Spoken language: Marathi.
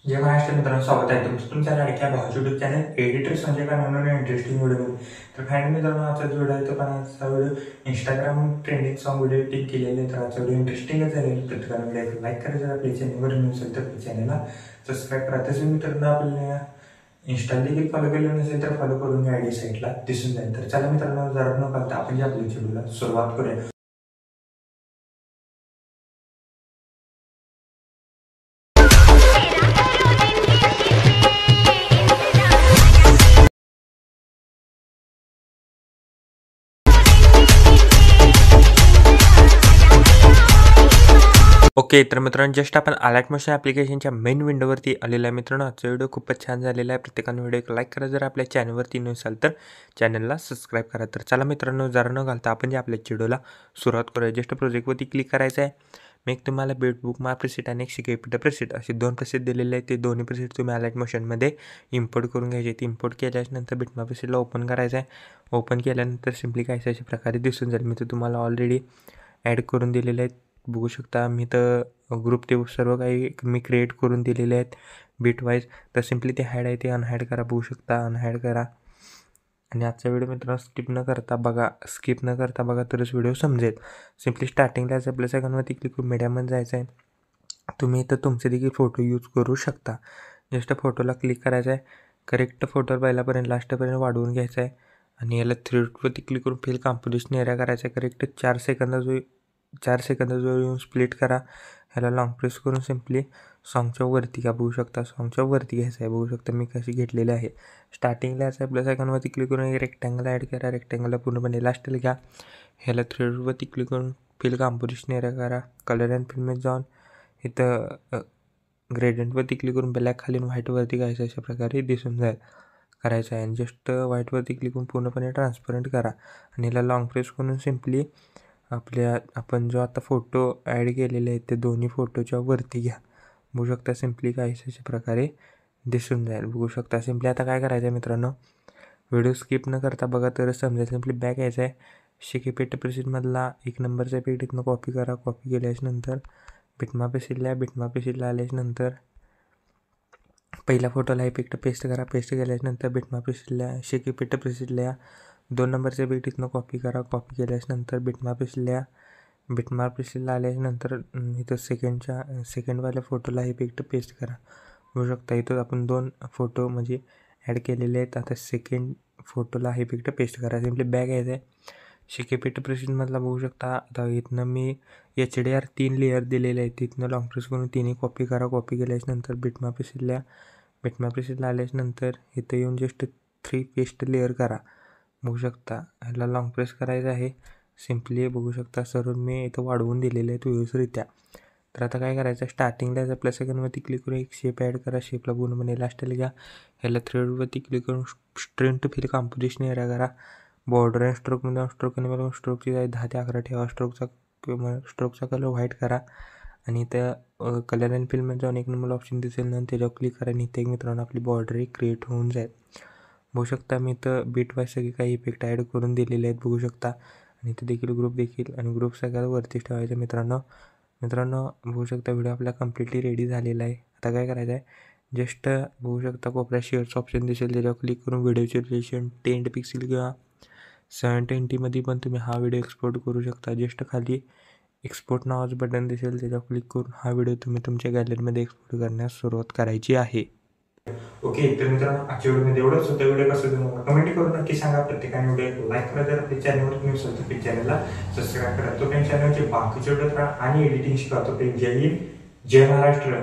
जय महाराष्ट्र मित्रांनो, स्वागत आहे तुमचं तुमच्या लाडक्या भावाच्या यूट्यूब चॅनल एडिटर्स म्हणजे काय नवीन इंटरेस्टिंग व्हिडिओ. तर फायनली मित्रांनो, आजचा व्हिडिओ आहे तो पण आजचा video Instagram trending song video tick केलेले. तर आजचा व्हिडिओ इंटरेस्टिंगच झालेला. प्रत्येकाला व्हिडिओ लाईक करायचं, आपल्या चॅनलवर नसेल तर चॅनलला सबस्क्राईब करा. तसेच मित्रांनो, आपल्याला इंस्टा देखील फॉलो केलं नसेल तर फॉलो करून आयडी साईटला दिसून जाईल. तर चला मित्रांनो, जरा न करता आपण जे आपल्या व्हिडिओला सुरुवात करूया. ओके, तर मित्रांनो जस्ट आपण अलर्ट मोशन ॲप्लिकेशनच्या मेन विंडोवरती आलेला आहे. मित्रांनो आजचा व्हिडिओ खूपच छान झालेला आहे. प्रत्येकाने व्हिडिओ लाईक करा. जर आपल्या चॅनलवरती नसाल तर चॅनलला सबस्क्राईब करा. तर चला मित्रांनो, जरा न घालता आपण जे आपल्या व्हिडिओला सुरुवात करूया. जस्ट प्रोजेक्टवरती क्लिक करायचं आहे. मी तुम्हाला बेट बुक माय प्रेसेट आणि एक शिकेपिटा प्रेसेट असे दोन प्रेसेट दिलेले आहेत. ते दोन्ही प्रेसेट तुम्ही अलर्ट मोशनमध्ये इम्पोर्ट करून घ्यायचे. ते इम्पोर्ट केल्यानंतर बिटमॅप प्रेसेटला ओपन करायचं आहे. ओपन केल्यानंतर सिम्पली काय अशा प्रकारे दिसून जाईल. मी तर तुम्हाला ऑलरेडी ॲड करून दिलेले आहेत. बघू शकता मी तर ग्रुप ते सर्व काही मी क्रिएट करून दिलेले आहेत बीट वाईज. तर सिम्पली ते हॅड आहे ते अनहॅड करा. बघू शकता अनहॅड करा. आणि आजचा व्हिडिओ मित्रांनो स्किप न करता बघा तरच व्हिडिओ समजेल. सिम्पली स्टार्टिंगला आपल्या सेकंडवरती क्लिक करून मीडियामध्ये जायचं आहे. तुम्ही इथं तुमचे देखील फोटो यूज करू शकता. जस्ट फोटोला क्लिक करायचं आहे. करेक्ट फोटो पहिल्यापर्यंत लास्टपर्यंत वाढवून घ्यायचं आहे. आणि याला थ्रीडवरती क्लिक करून फिल कॉम्पोजिशन एरिया करायचं आहे. करेक्ट 4 सेकंदाचा येऊन स्प्लिट करा. ह्याला लॉंग प्रेस करून सिम्पली सॉंगच्या वरती घ्या. बघू शकता सॉंगच्या वरती घ्यायचं आहे. बघू शकता मी कशी घेतलेली आहे. स्टार्टिंगला याचं आपल्या सेकंडवरती क्लिक करून एक रेक्टँगल ॲड करा. रेक्टँगलला पूर्णपणे लास्टला घ्या. ह्याला थ्रेडवरती क्लिक करून फिल कॉम्पोजिशन एरिया करा. कलर अँड फिल्ममध्ये जाऊन इथं ग्रेडियंटवरती क्लिक करून ब्लॅक खाली व्हाईटवरती घ्यायचं. अशा प्रकारे दिसून जाईल करायचं आहे. आणि जस्ट व्हाईटवरती क्लिक करून पूर्णपणे ट्रान्सपरंट करा. आणि ह्याला लॉंग प्रेस करून सिम्पली आपण जो आता फोटो ॲड केलेले आहेत ते दोन्ही फोटोच्या वरती घ्या. बघू शकता सिम्पली काही अशा प्रकारे दिसून जाईल. बघू शकता सिम्पली आता काय करायचं आहे मित्रांनो, व्हिडिओ स्किप न करता बघा तरच समजेल. सिम्पली बॅक यायचं आहे. शिकेपेट प्रेसेटमधला 1 नंबरचा इफेक्ट इथनं कॉपी करा. कॉपी केल्याच्यानंतर बिटमॅप प्रेसेटला आल्याच्यानंतर पहिल्या फोटोला इफेक्ट पेस्ट करा. पेस्ट केल्याच्यानंतर बिटमॅप प्रेसेटला शिकेपेट प्रेसेटला 2 नंबरच्या इफेक्ट इथनं कॉपी करा. कॉपी केल्याच्यानंतर बिटमॅप प्रेसेटला आल्याच्यानंतर इथं सेकंडवाल्या फोटोला इफेक्ट पेस्ट करा. बघू शकता इथं आपण 2 फोटो म्हणजे ॲड केलेले आहेत. आता सेकंड फोटोला इफेक्ट पेस्ट करा. सिम्पली बॅक यायचं आहे. शिकेपेट प्रेसेटमधला बघू शकता आता इथनं मी HDR 3 लेअर दिलेले आहेत. तिथनं लॉंग प्रेस करून तिन्ही कॉपी करा. कॉपी केल्याच्यानंतर बिटमॅप प्रेसेटला आल्याच्यानंतर इथं येऊन जस्ट 3 पेस्ट लेअर करा. बघू शकता ह्याला लॉंग प्रेस करायचं आहे. सिम्पली बघू शकता सर्व मी इथं वाढवून दिलेले आहेत व्यवस्थितरित्या. तर आता काय करायचं स्टार्टिंगला आपल्या सेकंडवरती क्लिक करून एक शेप ॲड करा. शेपला पूर्णपणे लास्टला घ्या. ह्याला थ्रेडवरती क्लिक करून strain to fill composition area करा. बॉर्डर अँड स्ट्रोकमध्ये स्ट्रोक आणि मला स्ट्रोकची जाय 10 ते 11 ठेवा. स्ट्रोकचा कलर व्हाईट करा. आणि त्या कलर अँड फिल्ममध्ये जाऊन 1 नंबर ऑप्शन दिसेल ना त्याच्यावर क्लिक करा. आणि इथे एक मित्रांनो आपली बॉर्डर एक क्रिएट होऊन जाईल. बघू शकता मी इथं बीट वाईज सगळे काही इफेक्ट ॲड करून दिलेले आहेत. बघू शकता आणि इथे देखील ग्रुप आणि ग्रुप सगळ्यात वरतीच ठेवायचं मित्रांनो. बघू शकता व्हिडिओ आपला कम्प्लिटली रेडी झालेला आहे. आता काय करायचं आहे जस्ट बघू शकता कोपऱ्यात शेअरचं ऑप्शन दिसेल त्याच्यावर क्लिक करून व्हिडिओचे रिलेशन 10 पिक्सेल किंवा 720मध्ये पण तुम्ही हा व्हिडिओ एक्सपोर्ट करू शकता. जस्ट खाली एक्सपोर्ट नावाचं बटन दिसेल त्याच्यावर क्लिक करून हा व्हिडिओ तुम्ही तुमच्या गॅलरीमध्ये एक्सपोर्ट करण्यास सुरुवात करायची आहे. ओके, तर मित्रांनो आजच्या व्हिडिओमध्ये एवढंच होतं. व्हिडिओ कसं तुम्हाला कमेंट करून नक्की सांगा. प्रत्येकाने व्हिडिओ लाईक करा. जर आपल्या चॅनलवर तुम्ही असेल तर चॅनलला सबस्क्राईब करा. तो चॅनलचे बाकीचे व्हिडिओ आणि एडिटिंग शिकवतो. जय हिंद, जय महाराष्ट्र.